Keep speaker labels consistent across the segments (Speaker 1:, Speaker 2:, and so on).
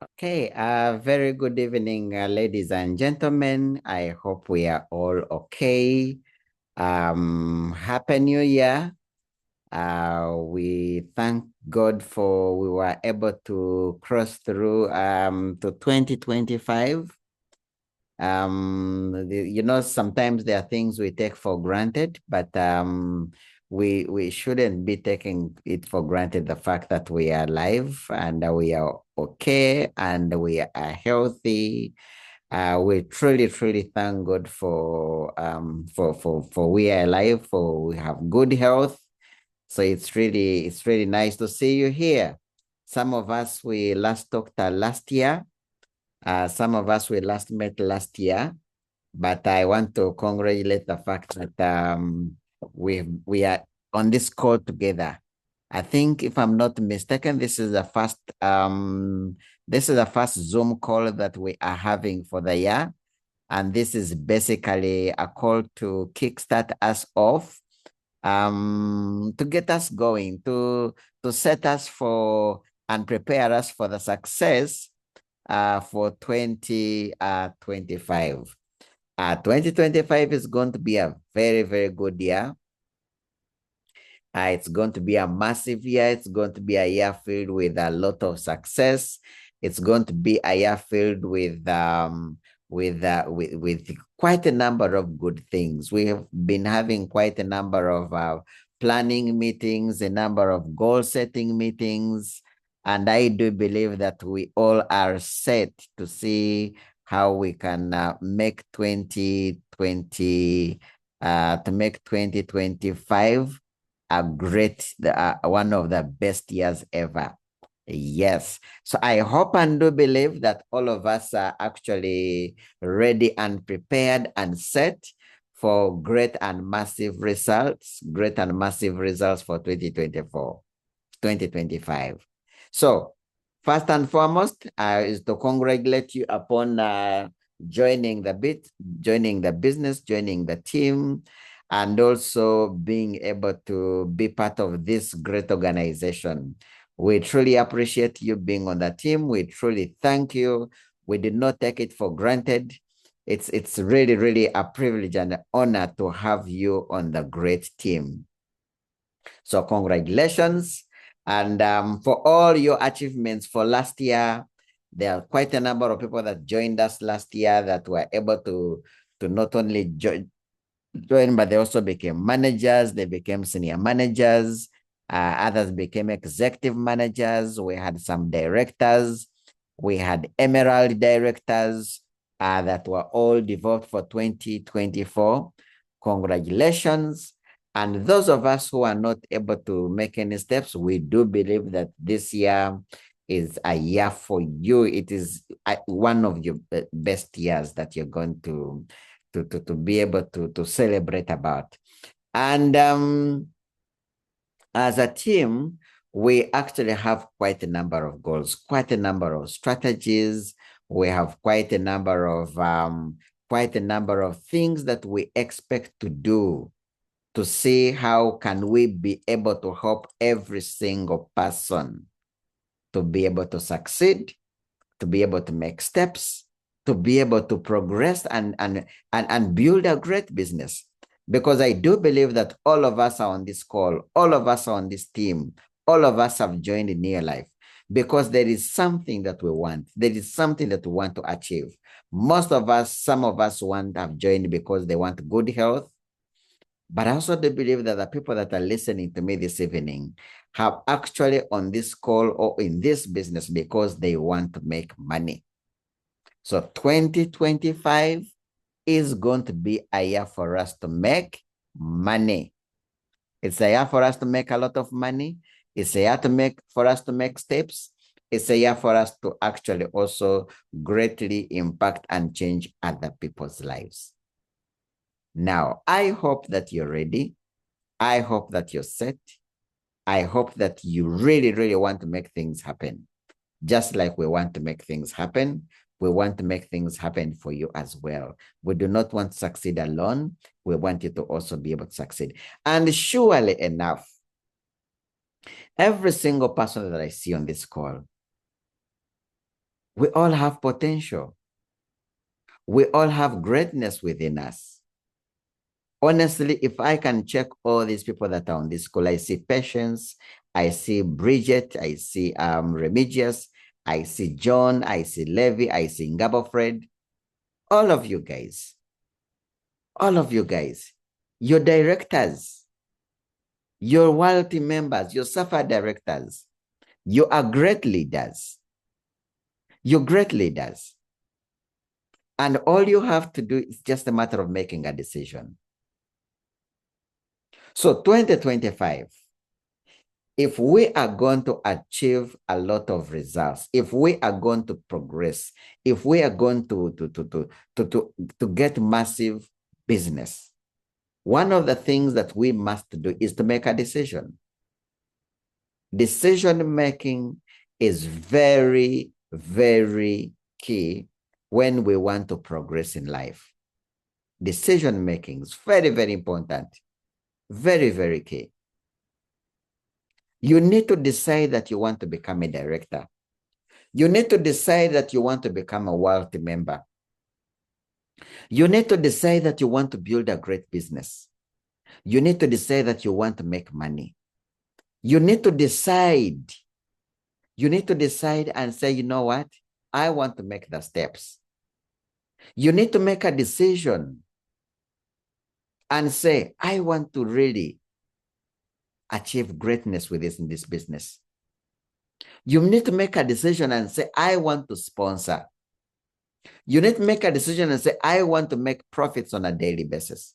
Speaker 1: Okay, very good evening, ladies and gentlemen. I hope we are all okay. Happy New Year. We thank God for we were able to cross through to 2025. Sometimes there are things we take for granted, but we shouldn't be taking it for granted, the fact that we are alive and we are okay and we are healthy. We truly thank God for we are alive, for we have good health. So it's really nice to see you here. Some of us we last talked last year. Some of us we last met last year, but I want to congratulate the fact that we are on this call together. I think, if I'm not mistaken, this is the first Zoom call that we are having for the year, and this is basically a call to kickstart us off, to get us going, to set us for and prepare us for the success for 2025. 2025 is going to be a very good year. It's going to be a massive year. It's going to be a year filled with a lot of success. It's going to be a year filled with quite a number of good things. We have been having quite a number of planning meetings, a number of goal setting meetings, and I do believe that we all are set to see how we can make 2025 one of the best years ever. Yes. So I hope and do believe that all of us are actually ready and prepared and set for great and massive results for 2025. So first and foremost is to congratulate you upon joining the business, joining the team, and also being able to be part of this great organization. We truly appreciate you being on the team. We truly thank you. We did not take it for granted. It's really a privilege and an honor to have you on the great team. So congratulations. And for all your achievements for last year, there are quite a number of people that joined us last year that were able to not only join, but they also became managers. They became senior managers. Others became executive managers. We had some directors. We had emerald directors that were all developed for 2024. Congratulations. And those of us who are not able to make any steps, we do believe that this year is a year for you. It is one of your best years that you're going to be able to celebrate about. And as a team, we actually have quite a number of goals, quite a number of strategies. We have quite a number of things that we expect to do to see how can we be able to help every single person to be able to succeed, to be able to make steps, to be able to progress and build a great business. Because I do believe that all of us are on this call, all of us are on this team, all of us have joined in Near Life because there is something that we want. There is something that we want to achieve. Some of us have joined because they want good health. But I also do believe that the people that are listening to me this evening have actually on this call or in this business because they want to make money. So 2025 is going to be a year for us to make money. It's a year for us to make a lot of money. It's a year for us to make steps. It's a year for us to actually also greatly impact and change other people's lives. Now, I hope that you're ready. I hope that you're set. I hope that you really want to make things happen. Just like we want to make things happen, we want to make things happen for you as well. We do not want to succeed alone. We want you to also be able to succeed. And surely enough, every single person that I see on this call, We all have potential. We all have greatness within us. Honestly, if I can check all these people that are on this call, I see Patience, I see Bridget, I see Remigius, I see John, I see Levi, I see Ngabo Fred, all of you guys, your directors, your loyalty members, your SAFA directors, you are great leaders. You're great leaders. And all you have to do is just a matter of making a decision. So 2025, if we are going to achieve a lot of results, if we are going to progress, if we are going to get massive business, one of the things that we must do is to make a decision. Decision making is very, very key when we want to progress in life. Decision making is very, very important. Very, very key. You need to decide that you want to become a director. You need to decide that you want to become a wealthy member. You need to decide that you want to build a great business. You need to decide that you want to make money. You need to decide. You need to decide and say, you know what? I want to make the steps. You need to make a decision and say, I want to really achieve greatness with this in this business. You need to make a decision and say, I want to sponsor. You need to make a decision and say, I want to make profits on a daily basis.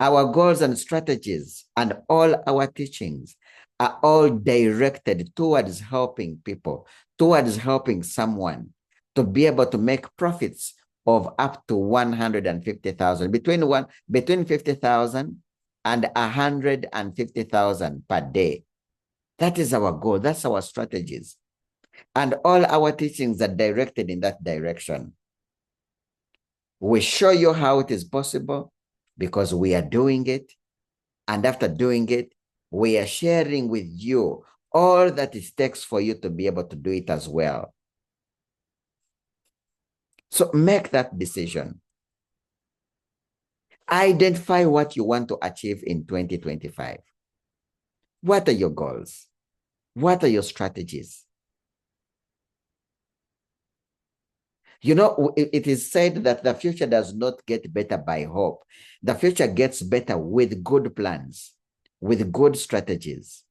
Speaker 1: Our goals and strategies and all our teachings are all directed towards helping people, towards helping someone to be able to make profits of up to 150,000, between 50,000 and 150,000 per day. That is our goal. That's our strategies. And all our teachings are directed in that direction. We show you how it is possible because we are doing it. And after doing it, we are sharing with you all that it takes for you to be able to do it as well. So make that decision. Identify what you want to achieve in 2025. What are your goals? What are your strategies? You know, it is said that the future does not get better by hope. The future gets better with good plans, with good strategies.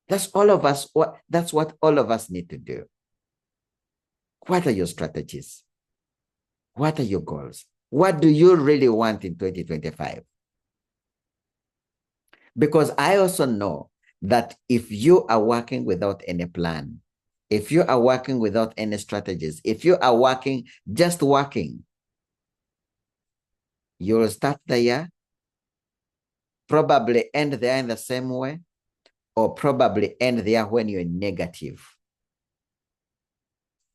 Speaker 1: That's all of us. That's what all of us need to do. What are your strategies? What are your goals? What do you really want in 2025? Because I also know that if you are working without any plan, if you are working without any strategies, if you are working, just working, you'll start the year, probably end the year in the same way, or probably end the year when you're negative.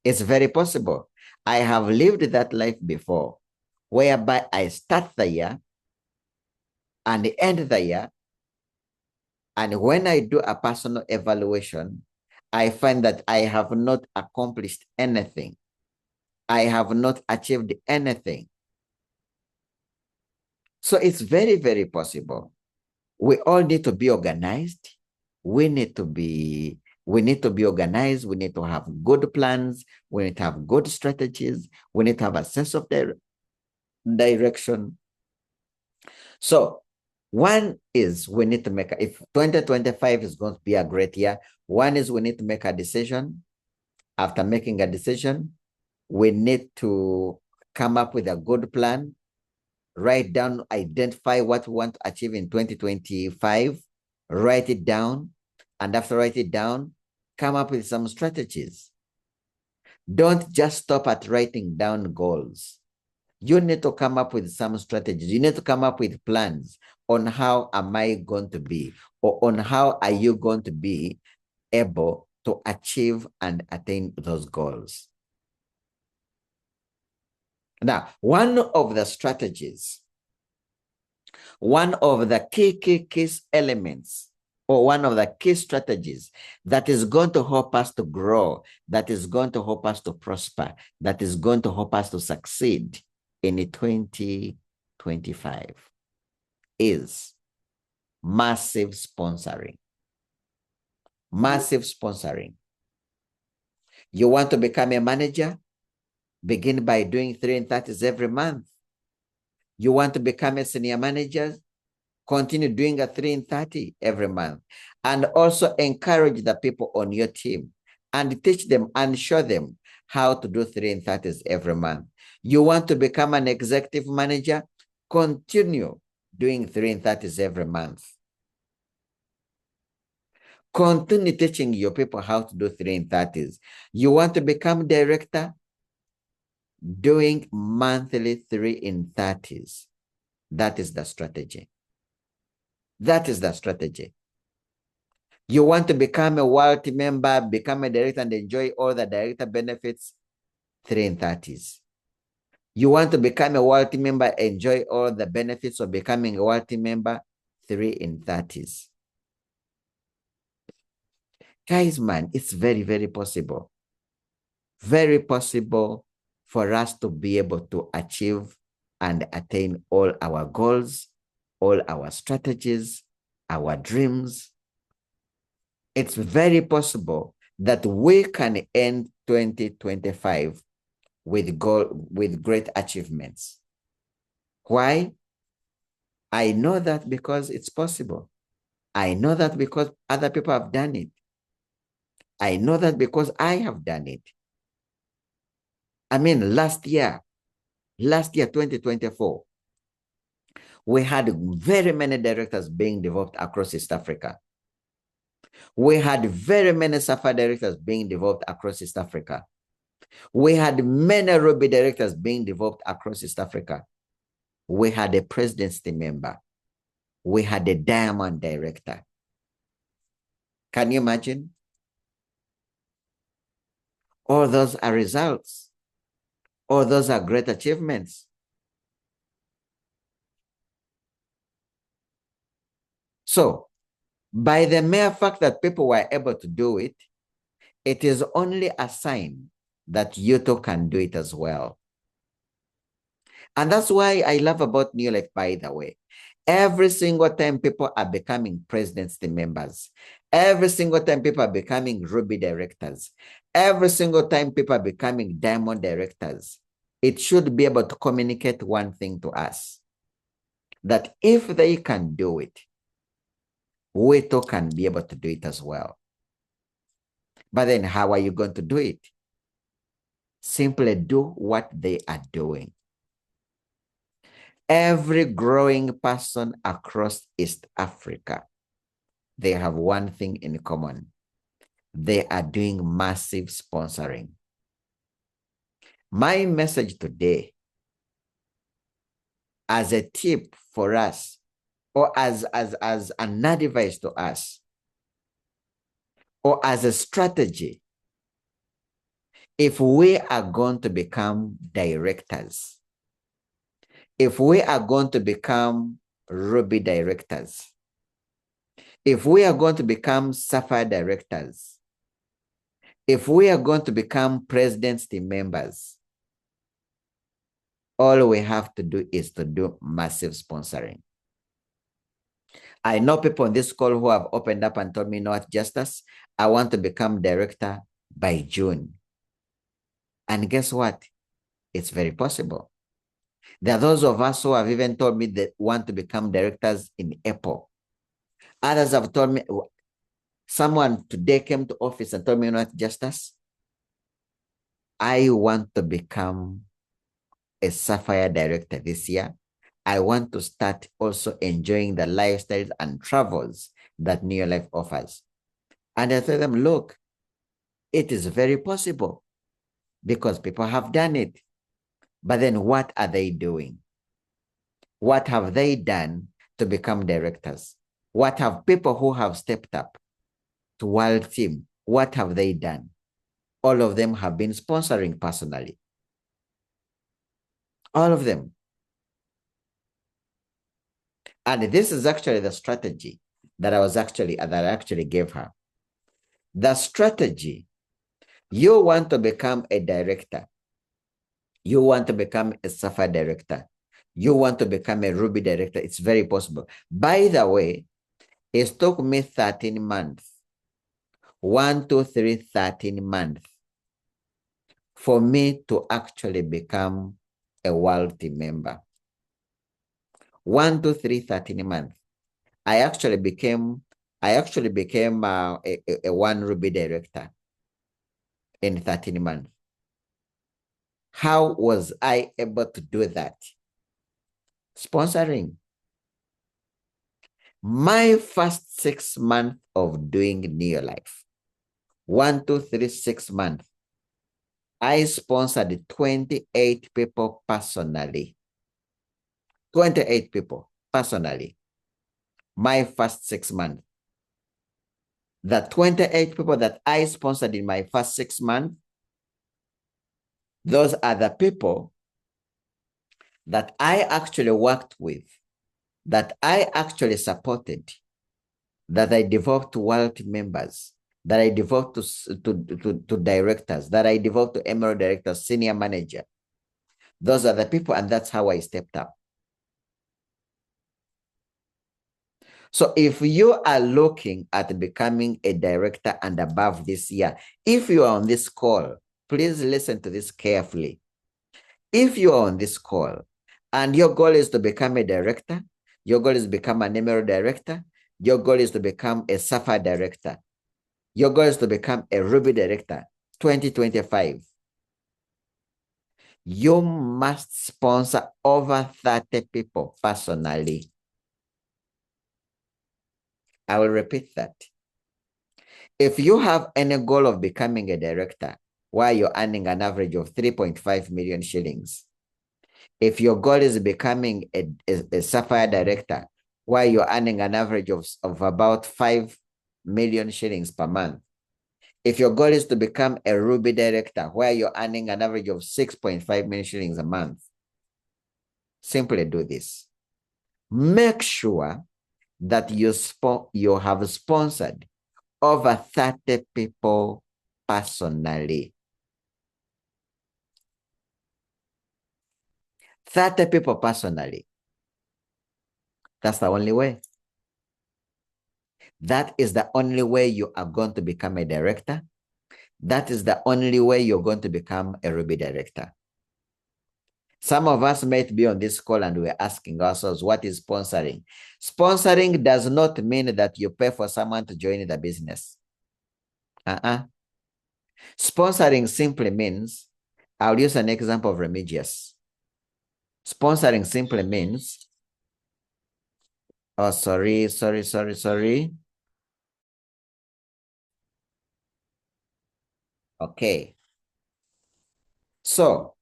Speaker 1: It's very possible. I have lived that life before, whereby I start the year and end the year, and when I do a personal evaluation, I find that I have not accomplished anything. I have not achieved anything. So it's very, very possible. We all need to be organized. We need to be organized. We need to have good plans. We need to have good strategies. We need to have a sense of direction. So one is we need to make, if 2025 is going to be a great year, one is we need to make a decision. After making a decision, we need to come up with a good plan, write down, identify what we want to achieve in 2025, write it down, and after write it down, come up with some strategies. Don't just stop at writing down goals. You need to come up with some strategies. You need to come up with plans on how am I going to be, or on how are you going to be able to achieve and attain those goals. Now, one of the strategies, one of the key elements or one of the key strategies that is going to help us to grow, that is going to help us to prosper, that is going to help us to succeed in 2025 is massive sponsoring. Massive sponsoring. You want to become a manager? Begin by doing 3 and 30s every month. You want to become a senior manager? Continue doing a 3 and 30 every month. And also encourage the people on your team and teach them and show them how to do 3 and 30s every month. You want to become an executive manager? Continue doing 3 and 30s every month. Continue teaching your people how to do 3 and 30s. You want to become director? Doing monthly 3 and 30s. That is the strategy. That is the strategy. You want to become a world team member, become a director and enjoy all the director benefits, 3 and 30s. You want to become a world team member, enjoy all the benefits of becoming a world team member, 3 and 30s. Guys, man, it's very, very possible. Very possible for us to be able to achieve and attain all our goals, all our strategies, our dreams. It's very possible that we can end 2025 with great achievements. Why? I know that because it's possible. I know that because other people have done it. I know that because I have done it. I mean, last year, 2024, we had very many directors being developed across East Africa. We had very many SAFA directors being developed across East Africa. We had many Ruby directors being developed across East Africa. We had a presidency member. We had a diamond director. Can you imagine? All those are results. All those are great achievements. So, by the mere fact that people were able to do it, it is only a sign that you too can do it as well. And that's why I love about New Life, by the way. Every single time people are becoming presidency members, every single time people are becoming Ruby directors, every single time people are becoming Diamond directors, it should be able to communicate one thing to us, that if they can do it, we too can be able to do it as well. But then how are you going to do it? Simply do what they are doing. Every growing person across East Africa, they have one thing in common. They are doing massive sponsoring. My message today, as a tip for us, or as an advice to us, or as a strategy, if we are going to become directors, if we are going to become Ruby directors, if we are going to become Sapphire directors, if we are going to become presidency members, all we have to do is to do massive sponsoring. I know people on this call who have opened up and told me, no, Justice, I want to become director by June. And guess what? It's very possible. There are those of us who have even told me they want to become directors in April. Others have told me, someone today came to office and told me, not Justice, I want to become a Sapphire director this year. I want to start also enjoying the lifestyles and travels that New Life offers. And I tell them, look, it is very possible because people have done it. But then what are they doing? What have they done to become directors? What have people who have stepped up to World Team, what have they done? All of them have been sponsoring personally. All of them. And this is actually the strategy that I actually gave her. The strategy, you want to become a director. You want to become a Sapphire director. You want to become a Ruby director. It's very possible. By the way, it took me 13 months. 1, 2, 3, 13 months for me to actually become a world team member. 1, 2, 3, 13 months. I actually became a one Ruby director in 13 months. How was I able to do that? Sponsoring. My first 6 months of doing Neo Life, 1, 2, 3, 6 months, I sponsored 28 people personally. 28 people personally. My first 6 months. The 28 people that I sponsored in my first 6 months, those are the people that I actually worked with, that I actually supported, that I developed to world members, that I developed to directors, that I developed to emerald directors, senior manager. Those are the people, and that's how I stepped up. So if you are looking at becoming a director and above this year, if you are on this call, please listen to this carefully. If you are on this call and your goal is to become a director, your goal is to become an emerald director, your goal is to become a Sapphire director, your goal is to become a Ruby director, 2025, you must sponsor over 30 people personally. I will repeat that. If you have any goal of becoming a director, while you're earning an average of 3.5 million shillings, if your goal is becoming a Sapphire director, while you're earning an average of about 5 million shillings per month, if your goal is to become a Ruby director, where you're earning an average of 6.5 million shillings a month, simply do this. Make sure that you have sponsored over 30 people personally. 30 people personally. That's the only way. That is the only way you are going to become a director. That is the only way you're going to become a Ruby director. Some of us might be on this call and we're asking ourselves, what is sponsoring? Sponsoring does not mean that you pay for someone to join the business. Sponsoring simply means, I'll use an example of Remigius. Sponsoring simply means, oh, sorry. Okay. So,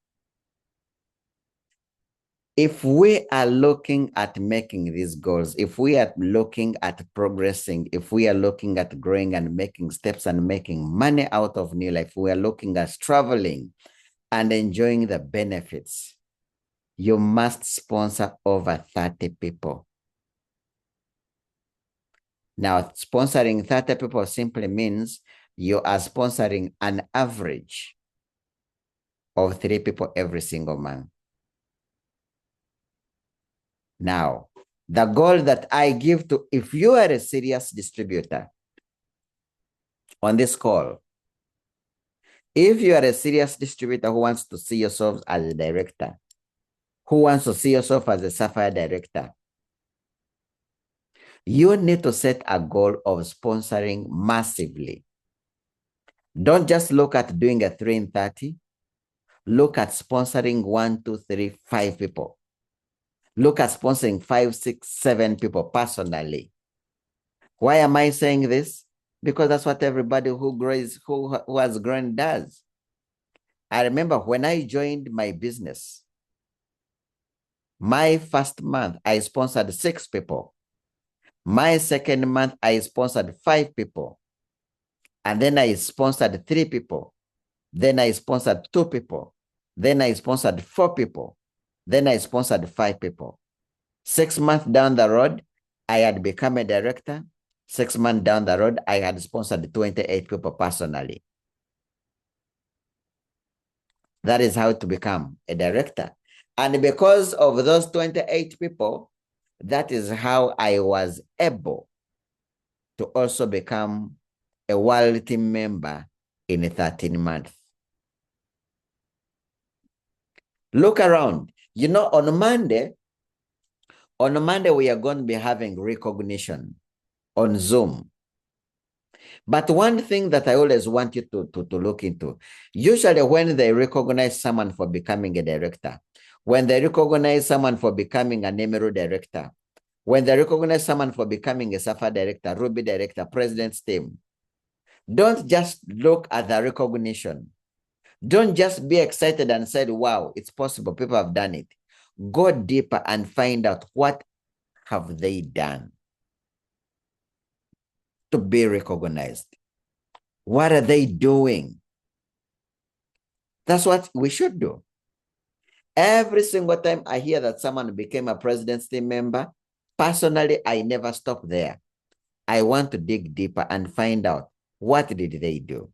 Speaker 1: if we are looking at making these goals, if we are looking at progressing, if we are looking at growing and making steps and making money out of New Life, we are looking at traveling and enjoying the benefits, you must sponsor over 30 people. Now, sponsoring 30 people simply means you are sponsoring an average of 3 people every single month. Now, the goal that I give to, if you are a serious distributor on this call, if you are a serious distributor who wants to see yourself as a director, who wants to see yourself as a Sapphire director, you need to set a goal of sponsoring massively. Don't just look at doing a 3 in 30. Look at sponsoring 1, 2, 3, 5 people. Look at sponsoring 5, 6, 7 people personally. Why am I saying this? Because that's what everybody who grows, who has grown does. I remember when I joined my business, my first month, I sponsored 6 people. My second month, I sponsored 5 people. And then I sponsored 3 people. Then I sponsored 2 people. Then I sponsored 4 people. Then I sponsored 5 people. 6 months down the road, I had become a director. 6 months down the road, I had sponsored 28 people personally. That is how to become a director. And because of those 28 people, that is how I was able to also become a world team member in 13 months. Look around. You know, on Monday, we are going to be having recognition on Zoom. But one thing that I always want you to look into, usually when they recognize someone for becoming a director, when they recognize someone for becoming an Emerald director, when they recognize someone for becoming a SAFA director, Ruby director, president's team, don't just look at the recognition. Don't just be excited and say, wow, it's possible, people have done it. Go deeper and find out what have they done to be recognized. What are they doing? That's what we should do. Every single time I hear that someone became a president's team member, personally, I never stop there. I want to dig deeper and find out what did they do.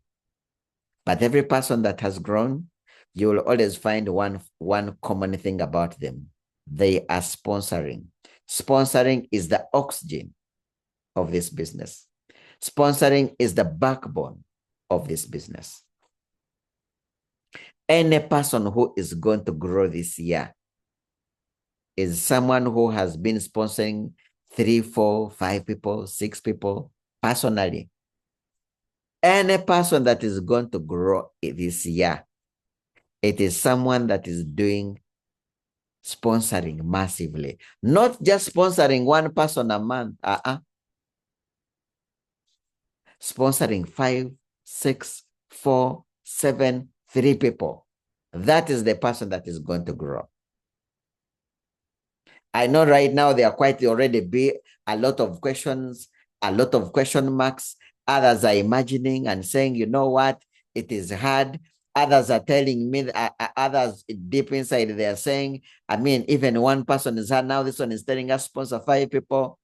Speaker 1: But every person that has grown, you will always find one common thing about them. They are sponsoring. Sponsoring is the oxygen of this business. Sponsoring is the backbone of this business. Any person who is going to grow this year is someone who has been sponsoring 3, 4, 5 people, 6 people personally. Any person that is going to grow this year, it is someone that is doing sponsoring massively. Not just sponsoring one person a month. Sponsoring 5, 6, 4, 7, 3 people. That is the person that is going to grow. I know right now there are quite already be a lot of questions, a lot of question marks. Others are imagining and saying, you know what, it is hard. Others are telling me, others deep inside, they are saying, I mean, even one person is hard. Now this one is telling us sponsor 5 people.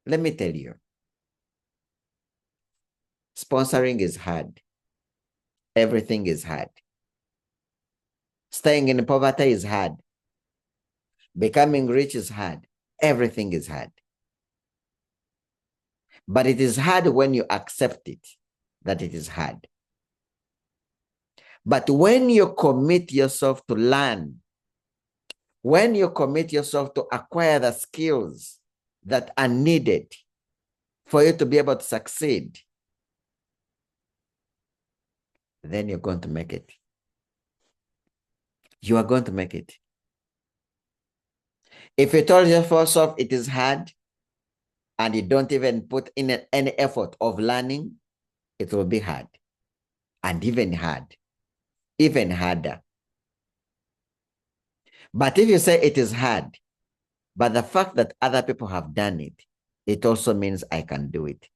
Speaker 1: Let me tell you, sponsoring is hard. Everything is hard. Staying in poverty is hard. Becoming rich is hard. Everything is hard. But it is hard when you accept it, that it is hard. But when you commit yourself to learn, when you commit yourself to acquire the skills that are needed for you to be able to succeed, then you're going to make it. You are going to make it. If you told yourself it is hard and you don't even put in any effort of learning, it will be hard. And even hard. Even harder. But if you say it is hard, but the fact that other people have done it, it also means I can do it.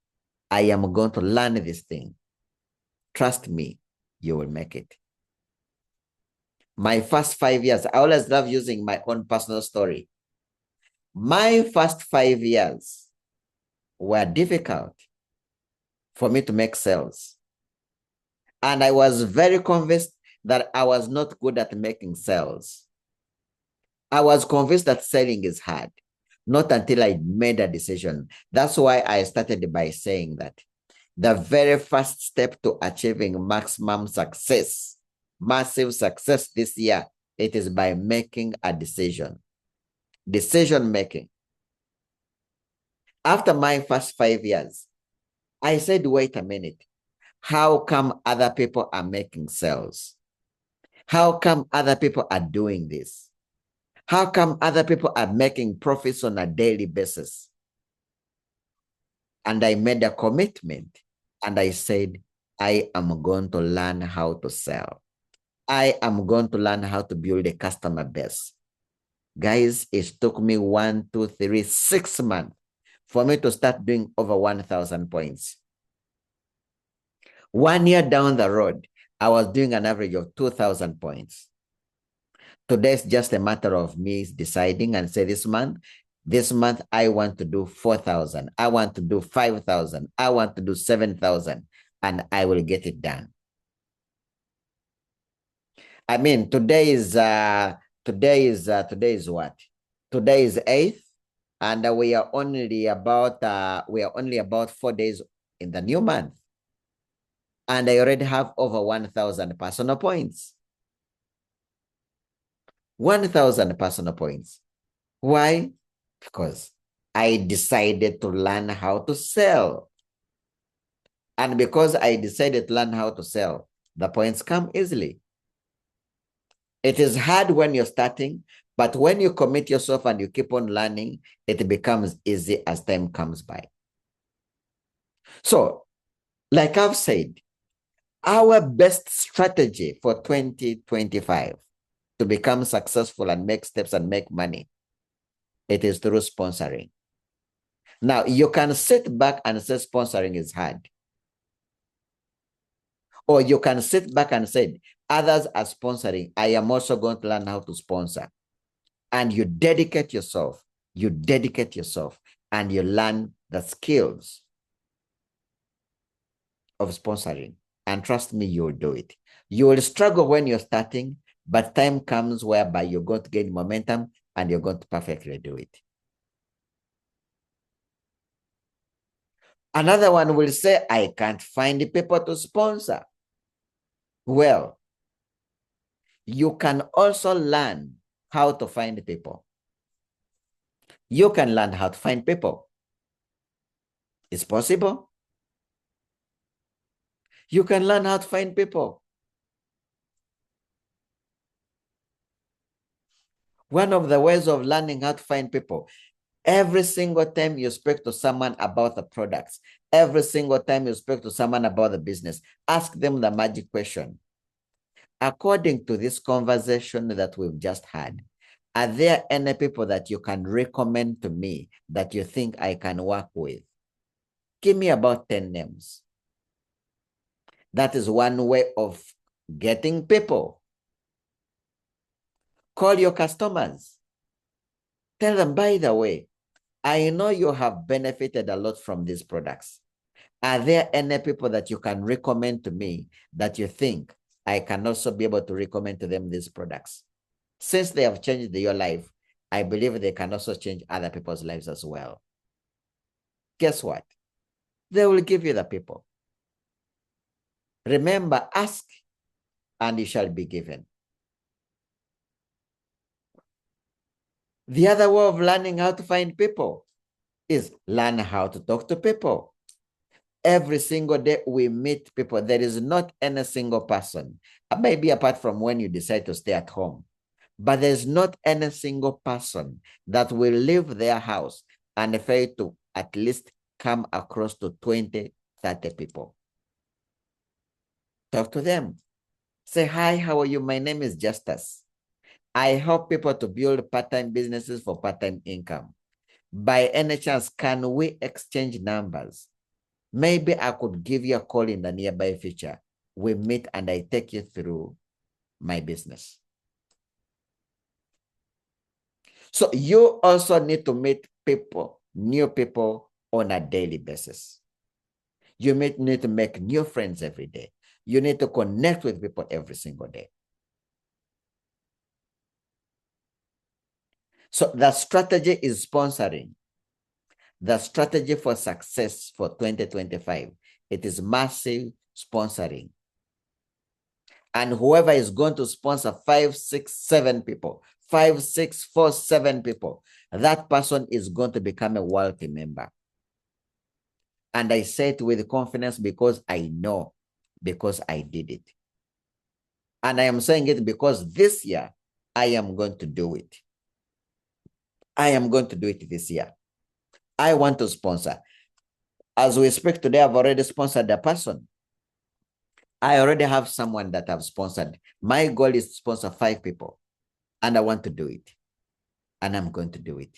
Speaker 1: I am going to learn this thing. Trust me, you will make it. My first 5 years, I always love using my own personal story. My first 5 years were difficult for me to make sales. And I was very convinced that I was not good at making sales. I was convinced that selling is hard, not until I made a decision. That's why I started by saying that the very first step to achieving maximum success, massive success this year, it is by making a decision. Decision making. After my first 5 years, I said, wait a minute. How come other people are making sales? How come other people are doing this? How come other people are making profits on a daily basis? And I made a commitment and I said, I am going to learn how to sell. I am going to learn how to build a customer base. Guys, it took me 1, 2, 3, 6 months for me to start doing over 1,000 points. 1 year down the road, I was doing an average of 2,000 points. Today, it's just a matter of me deciding and say this month, This month, I want to do 4,000. I want to do 5,000. I want to do 7,000, and I will get it done. I mean, today is what? Today is 8th, and we are only about 4 days in the new month. And I already have over 1,000 personal points. 1,000 personal points. Why? Because I decided to learn how to sell. And because I decided to learn how to sell, the points come easily. It is hard when you're starting, but when you commit yourself and you keep on learning, it becomes easy as time comes by. So, like I've said, our best strategy for 2025 to become successful and make steps and make money, it is through sponsoring. Now, you can sit back and say sponsoring is hard. Or you can sit back and say, others are sponsoring. I am also going to learn how to sponsor. And you dedicate yourself, and you learn the skills of sponsoring. And trust me, you'll do it. You will struggle when you're starting, but time comes whereby you're going to gain momentum and you're going to perfectly do it. Another one will say, I can't find people to sponsor. Well, you can also learn how to find people. You can learn how to find people. It's possible. You can learn how to find people. One of the ways of learning how to find people, every single time you speak to someone about the products, every single time you speak to someone about the business, ask them the magic question. According to this conversation that we've just had, are there any people that you can recommend to me that you think I can work with? Give me about 10 names. That is one way of getting people. Call your customers. Tell them, by the way, I know you have benefited a lot from these products. Are there any people that you can recommend to me that you think I can also be able to recommend to them these products? Since they have changed your life, I believe they can also change other people's lives as well. Guess what? They will give you the people. Remember, ask and you shall be given. The other way of learning how to find people is learn how to talk to people. Every single day we meet people. There is not any single person, maybe apart from when you decide to stay at home, but there's not any single person that will leave their house and fail to at least come across to 20, 30 people. Talk to them. Say, hi, how are you? My name is Justus. I help people to build part-time businesses for part-time income. By any chance, can we exchange numbers? Maybe I could give you a call in the nearby future. We meet and I take you through my business. So you also need to meet people, new people on a daily basis. You need to make new friends every day. You need to connect with people every single day. So the strategy is sponsoring. The strategy for success for 2025, it is massive sponsoring. And whoever is going to sponsor 5, 6, 7 people, 5, 6, 4, 7 people, that person is going to become a wealthy member. And I say it with confidence because I know, because I did it. And I am saying it because this year, I am going to do it. I am going to do it this year. I want to sponsor. As we speak today, I've already sponsored a person. I already have someone that I've sponsored. My goal is to sponsor 5 people. And I want to do it. And I'm going to do it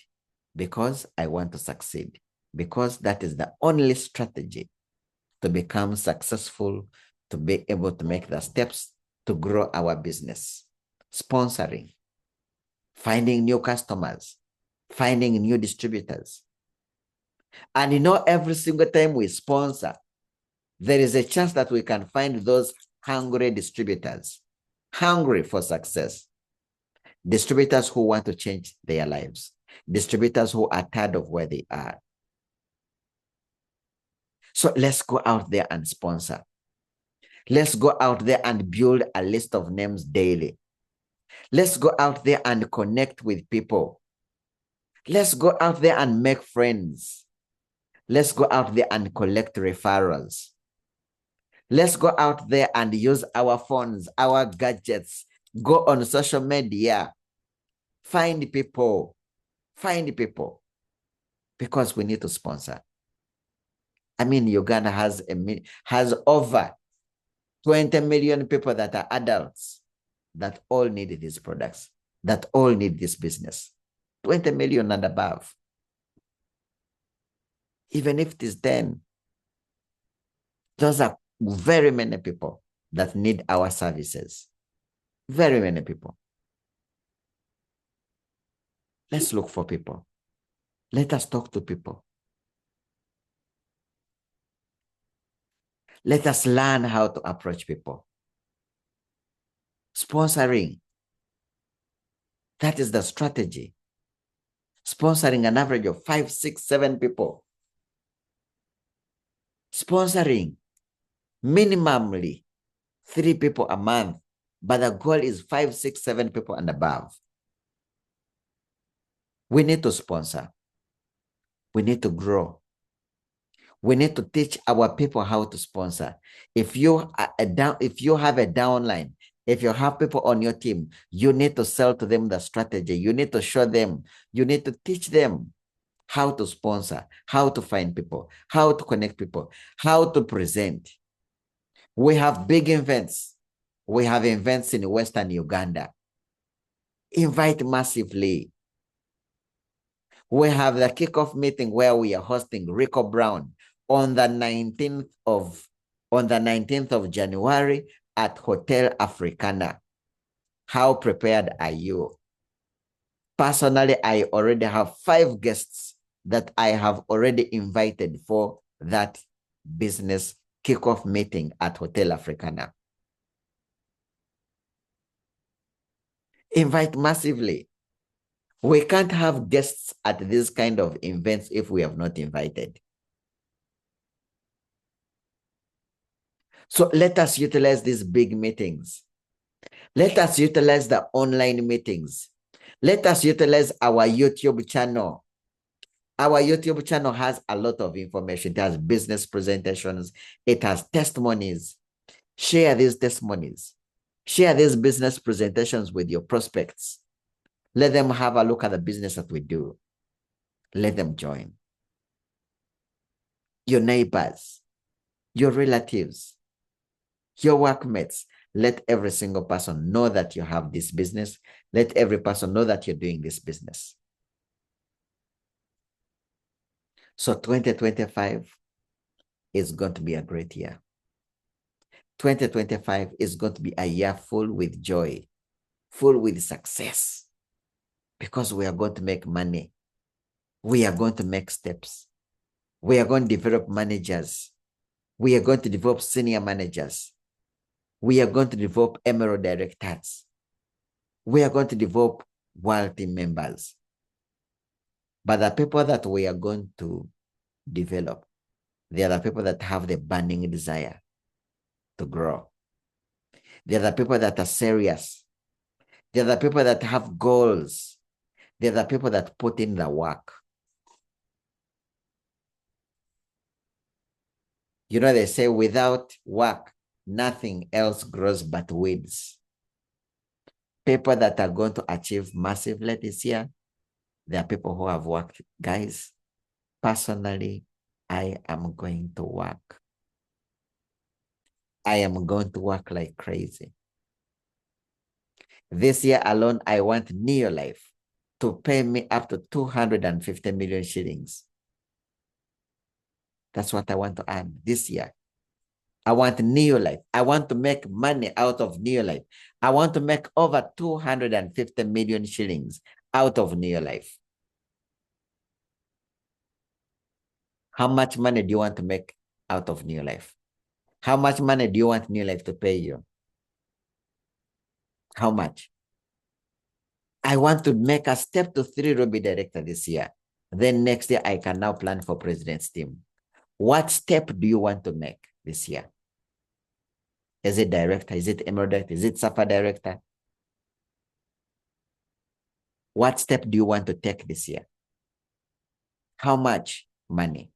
Speaker 1: because I want to succeed. Because that is the only strategy to become successful, to be able to make the steps to grow our business. Sponsoring, finding new customers, finding new distributors. And you know, every single time we sponsor, there is a chance that we can find those hungry distributors, hungry for success, distributors who want to change their lives, distributors who are tired of where they are. So let's go out there and sponsor. Let's go out there and build a list of names daily. Let's go out there and connect with people. Let's go out there and make friends. Let's go out there and collect referrals. Let's go out there and use our phones, our gadgets, go on social media, find people, because we need to sponsor. I mean, Uganda has over 20 million people that are adults that all need these products, that all need this business. 20 million and above. Even if it is 10, those are very many people that need our services. Very many people. Let's look for people. Let us talk to people. Let us learn how to approach people. Sponsoring. That is the strategy. Sponsoring an average of 5, 6, 7 people. Sponsoring minimally 3 people a month, but the goal is 5, 6, 7 people and above. We need to sponsor. We need to grow. We need to teach our people how to sponsor. If you have a downline, if you have people on your team, you need to sell to them the strategy. You need to show them. You need to teach them how to sponsor, how to find people, how to connect people, how to present. We have big events. We have events in Western Uganda. Invite massively. We have the kickoff meeting where we are hosting Rico Brown on the 19th of January at Hotel Africana. How prepared are you? Personally, I already have 5 guests that I have already invited for that business kickoff meeting at Hotel Africana. Invite massively. We can't have guests at this kind of events if we have not invited. So let us utilize these big meetings. Let us utilize the online meetings. Let us utilize our YouTube channel. Our YouTube channel has a lot of information. It has business presentations. It has testimonies. Share these testimonies. Share these business presentations with your prospects. Let them have a look at the business that we do. Let them join. Your neighbors, your relatives, your workmates, let every single person know that you have this business. Let every person know that you're doing this business. So 2025 is going to be a great year. 2025 is going to be a year full with joy, full with success, because we are going to make money. We are going to make steps. We are going to develop managers. We are going to develop senior managers. We are going to develop emerald directors. We are going to develop world team members. But the people that we are going to develop, they are the people that have the burning desire to grow. They are the people that are serious. They are the people that have goals. They are the people that put in the work. You know, they say without work, nothing else grows but weeds. People that are going to achieve massively this year, there are people who have worked. Guys, personally, I am going to work. I am going to work like crazy. This year alone, I want Neolife to pay me up to 250 million shillings. That's what I want to earn this year. I want Neolife. I want to make money out of Neolife. I want to make over 250 million shillings out of Neolife. How much money do you want to make out of New Life? How much money do you want New Life to pay you? How much? I want to make a step to 3 Ruby director this year. Then next year, I can now plan for president's team. What step do you want to make this year? Is it director? Is it emerald director? Is it SAFA director? What step do you want to take this year? How much money?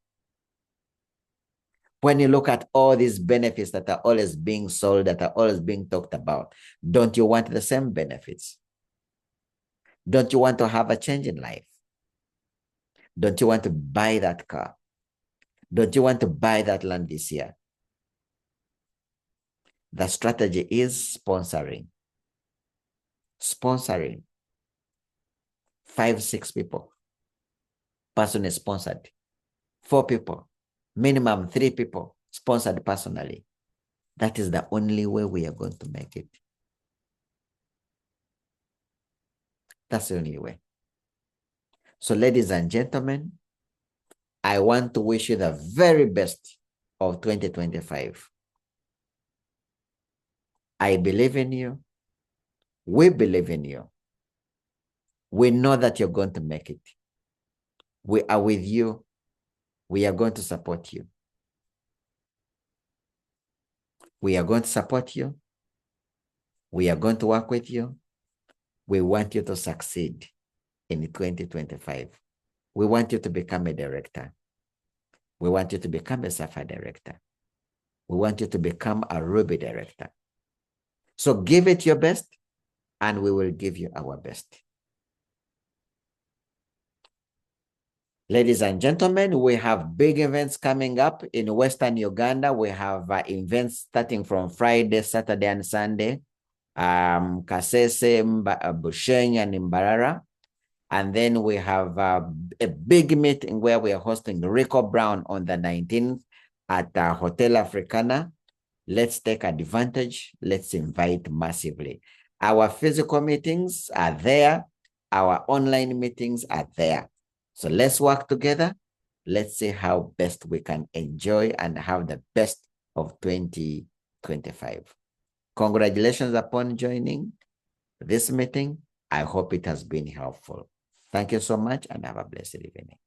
Speaker 1: When you look at all these benefits that are always being sold, that are always being talked about, don't you want the same benefits? Don't you want to have a change in life? Don't you want to buy that car? Don't you want to buy that land this year? The strategy is sponsoring. Sponsoring. 5, 6 people. Person is sponsored. 4 people. Minimum 3 people sponsored personally. That is the only way we are going to make it. That's the only way. So, ladies and gentlemen, I want to wish you the very best of 2025. I believe in you. We believe in you. We know that you're going to make it. We are with you. We are going to support you. We are going to support you. We are going to work with you. We want you to succeed in 2025. We want you to become a director. We want you to become a SAFA director. We want you to become a Ruby director. So give it your best, and we will give you our best. Ladies and gentlemen, we have big events coming up in Western Uganda. We have events starting from Friday, Saturday, and Sunday. Kasese, Bushenyi, and Mbarara. And then we have a big meeting where we are hosting Rico Brown on the 19th at Hotel Africana. Let's take advantage. Let's invite massively. Our physical meetings are there. Our online meetings are there. So let's work together. Let's see how best we can enjoy and have the best of 2025. Congratulations upon joining this meeting. I hope it has been helpful. Thank you so much and have a blessed evening.